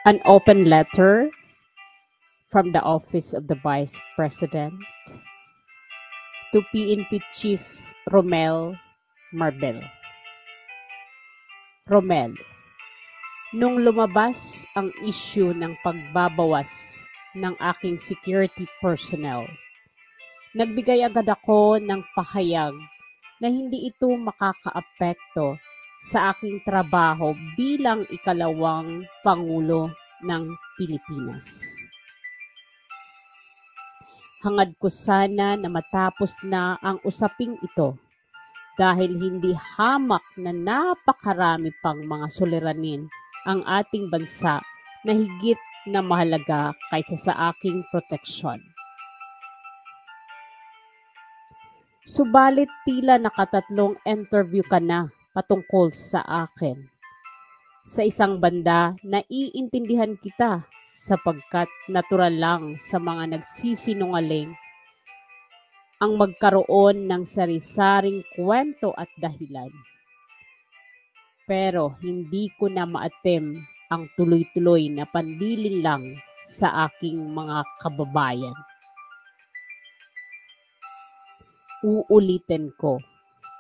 An open letter from the Office of the Vice President to PNP Chief Romel Marbel. Romel, nung lumabas ang issue ng pagbabawas ng aking security personnel, nagbigay agad ako ng pahayag na hindi ito makakaapekto sa aking trabaho bilang ikalawang Pangulo ng Pilipinas. Hangad ko sana na matapos na ang usaping ito dahil hindi hamak na napakarami pang mga suliranin ang ating bansa na higit na mahalaga kaysa sa aking proteksyon. Subalit tila nakatatlong interview ka na patungkol sa akin. Sa isang banda, naiintindihan kita sapagkat natural lang sa mga nagsisinungaling ang magkaroon ng sari-saring kwento at dahilan. Pero hindi ko na maatem ang tuloy-tuloy na pandilin lang sa aking mga kababayan. Uulitin ko,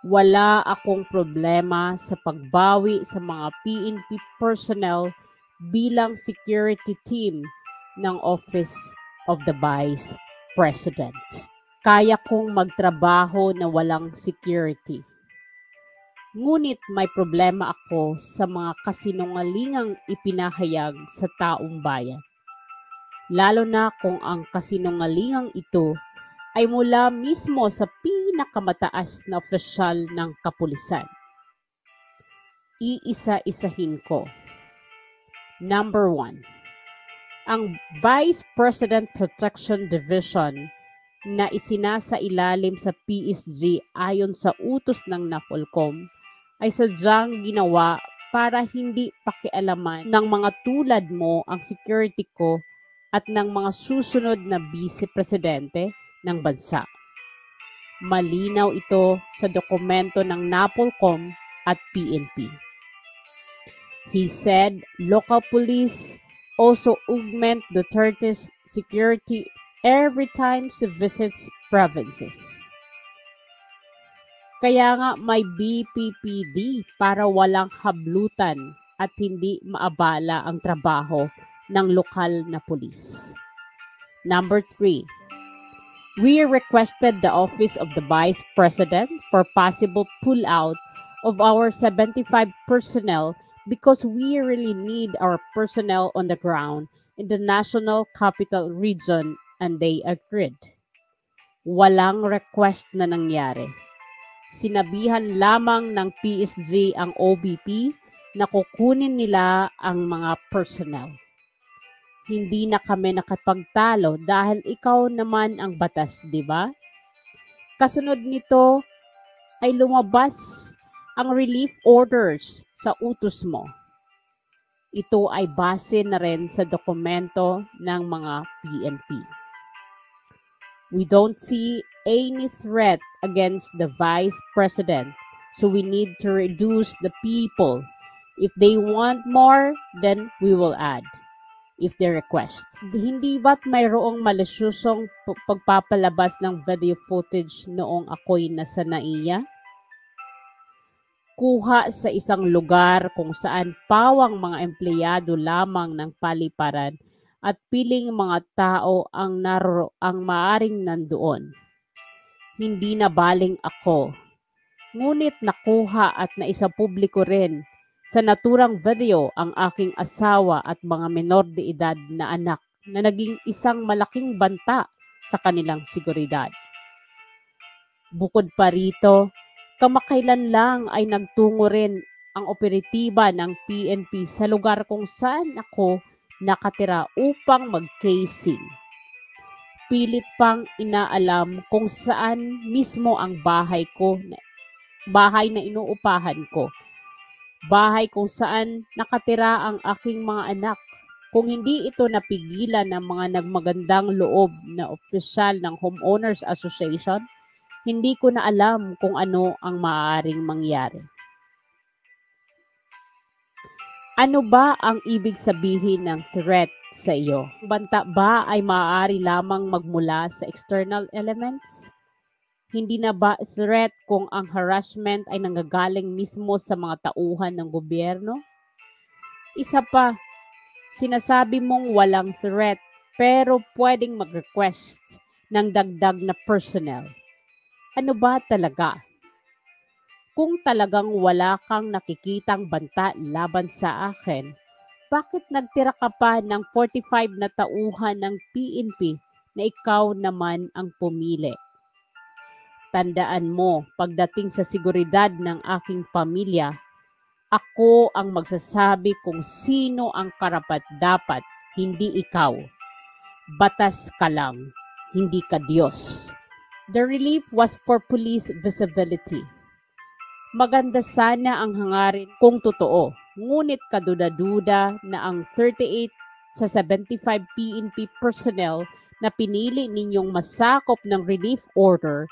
wala akong problema sa pagbawi sa mga PNP personnel bilang security team ng Office of the Vice President. Kaya kong magtrabaho na walang security. Ngunit may problema ako sa mga kasinungalingang ipinahayag sa taong bayan. Lalo na kung ang kasinungalingang ito ay mula mismo sa pinakamataas na opisyal ng kapulisan. Iisa-isahin ko. Number 1. Ang Vice President Protection Division na isinasailalim sa PSG ayon sa utos ng NAPOLCOM ay sadyang ginawa para hindi pakialaman ng mga tulad mo ang security ko at ng mga susunod na vice-presidente ng bansa. Malinaw ito sa dokumento ng NAPOLCOM at PNP. He said local police also augment Duterte's security every time she visits provinces. Kaya nga may BPPD para walang hablutan at hindi maabala ang trabaho ng lokal na pulis. Number 3. We requested the Office of the Vice President for possible pull-out of our 75 personnel because we really need our personnel on the ground in the National Capital Region and they agreed. Walang request na nangyari. Sinabihan lamang ng PSG ang OBP na kukunin nila ang mga personnel. Hindi na kami nakapagtalo dahil ikaw naman ang batas, di ba? Kasunod nito ay lumabas ang relief orders sa utos mo. Ito ay base na rin sa dokumento ng mga PNP. We don't see any threat against the Vice President, so we need to reduce the people. If they want more, then we will add. If they request. Hindi ba't mayroong malisyosong pagpapalabas ng video footage noong ako'y nasa NAIA? Kuha sa isang lugar kung saan pawang mga empleyado lamang ng paliparan at piling mga tao ang maaring nandoon. Hindi na baling ako. Ngunit nakuha at naisapubliko rin sa naturang video ang aking asawa at mga menor de edad na anak na naging isang malaking banta sa kanilang seguridad. Bukod pa rito, kamakailan lang ay nagtungo rin ang operatiba ng PNP sa lugar kung saan ako nakatira upang mag-casing. Pilit pang inaalam kung saan mismo ang bahay na inuupahan ko. Bahay kung saan nakatira ang aking mga anak. Kung hindi ito napigilan ng mga nagmagandang loob na opisyal ng Homeowners Association, hindi ko na alam kung ano ang maaaring mangyari. Ano ba ang ibig sabihin ng threat sa iyo? Banta ba ay maaari lamang magmula sa external elements? Hindi na ba threat kung ang harassment ay nanggagaling mismo sa mga tauhan ng gobyerno? Isa pa, sinasabi mong walang threat pero pwedeng mag-request ng dagdag na personnel. Ano ba talaga? Kung talagang wala kang nakikitang banta laban sa akin, bakit nagtira ka pa ng 45 na tauhan ng PNP na ikaw naman ang pumili? Tandaan mo, pagdating sa seguridad ng aking pamilya, ako ang magsasabi kung sino ang karapat-dapat, hindi ikaw. Batas ka lang, hindi ka Diyos. The relief was for police visibility. Maganda sana ang hangarin kung totoo, ngunit kaduda-duda na ang 38 sa 75 PNP personnel na pinili ninyong masakop ng relief order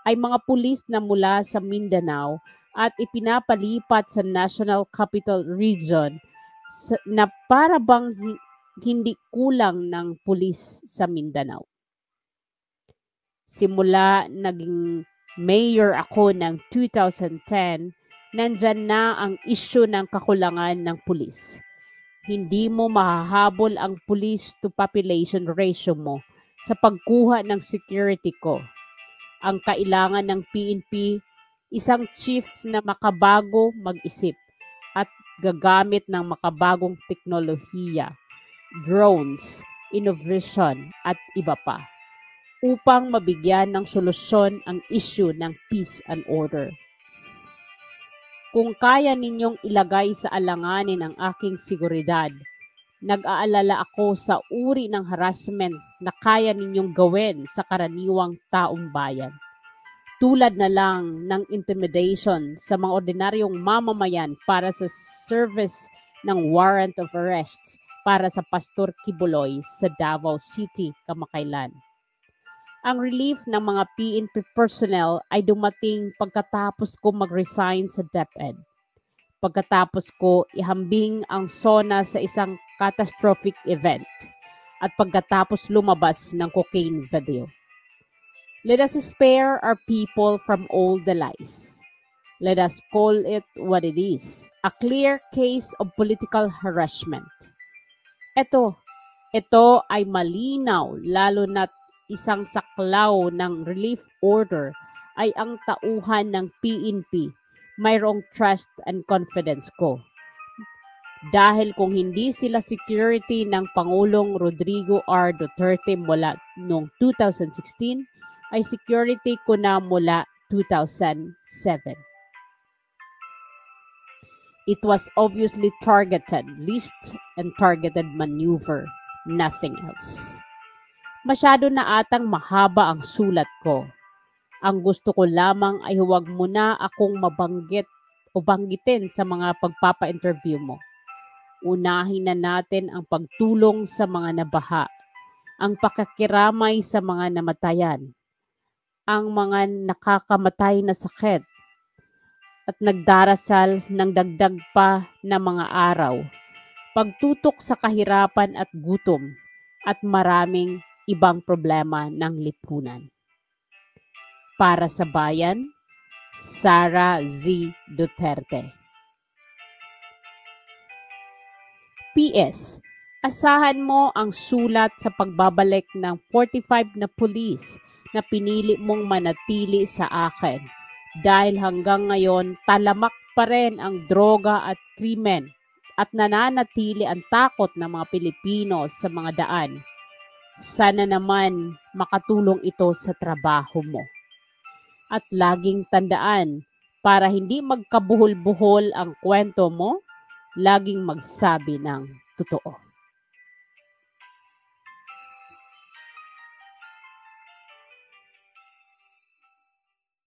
ay mga pulis na mula sa Mindanao at ipinapalipat sa National Capital Region na para bang hindi kulang ng pulis sa Mindanao. Simula naging mayor ako ng 2010, nandyan na ang isyu ng kakulangan ng pulis. Hindi mo mahahabol ang police to population ratio mo sa pagkuha ng security ko. Ang kailangan ng PNP, isang chief na makabago mag-isip at gagamit ng makabagong teknolohiya, drones, innovation at iba pa upang mabigyan ng solusyon ang issue ng peace and order. Kung kaya ninyong ilagay sa alanganin ang aking seguridad, nag-aalala ako sa uri ng harassment na kaya ninyong gawin sa karaniwang taong bayan. Tulad na lang ng intimidation sa mga ordinaryong mamamayan para sa service ng warrant of arrest para sa Pastor Kibuloy sa Davao City, kamakailan. Ang relief ng mga PNP personnel ay dumating pagkatapos ko mag-resign sa DepEd. Pagkatapos ko ihambing ang SONA sa isang catastrophic event at pagkatapos lumabas ng cocaine video. Let us spare our people from all the lies. Let us call it what it is, a clear case of political harassment. Ito ay malinaw lalo na't isang saklaw ng relief order ay ang tauhan ng PNP. Mayroong trust and confidence ko. Dahil kung hindi sila security ng Pangulong Rodrigo R. Duterte mula noong 2016, ay security ko na mula 2007. It was obviously targeted list and targeted maneuver, nothing else. Masyado na atang mahaba ang sulat ko. Ang gusto ko lamang ay huwag mo na akong mabanggit o banggitin sa mga pagpapa-interview mo. Unahin na natin ang pagtulong sa mga nabaha, ang pakakiramay sa mga namatayan, ang mga nakakamatay na sakit, at nagdarasal ng dagdag pa na mga araw, pagtutok sa kahirapan at gutom, at maraming ibang problema ng lipunan. Para sa bayan, Sara Z. Duterte. PS. Asahan mo ang sulat sa pagbabalik ng 45 na pulis na pinili mong manatili sa akin dahil hanggang ngayon talamak pa rin ang droga at krimen at nananatili ang takot ng mga Pilipino sa mga daan. Sana naman makatulong ito sa trabaho mo. At laging tandaan, para hindi magkabuhol-buhol ang kwento mo, laging magsabi ng totoo.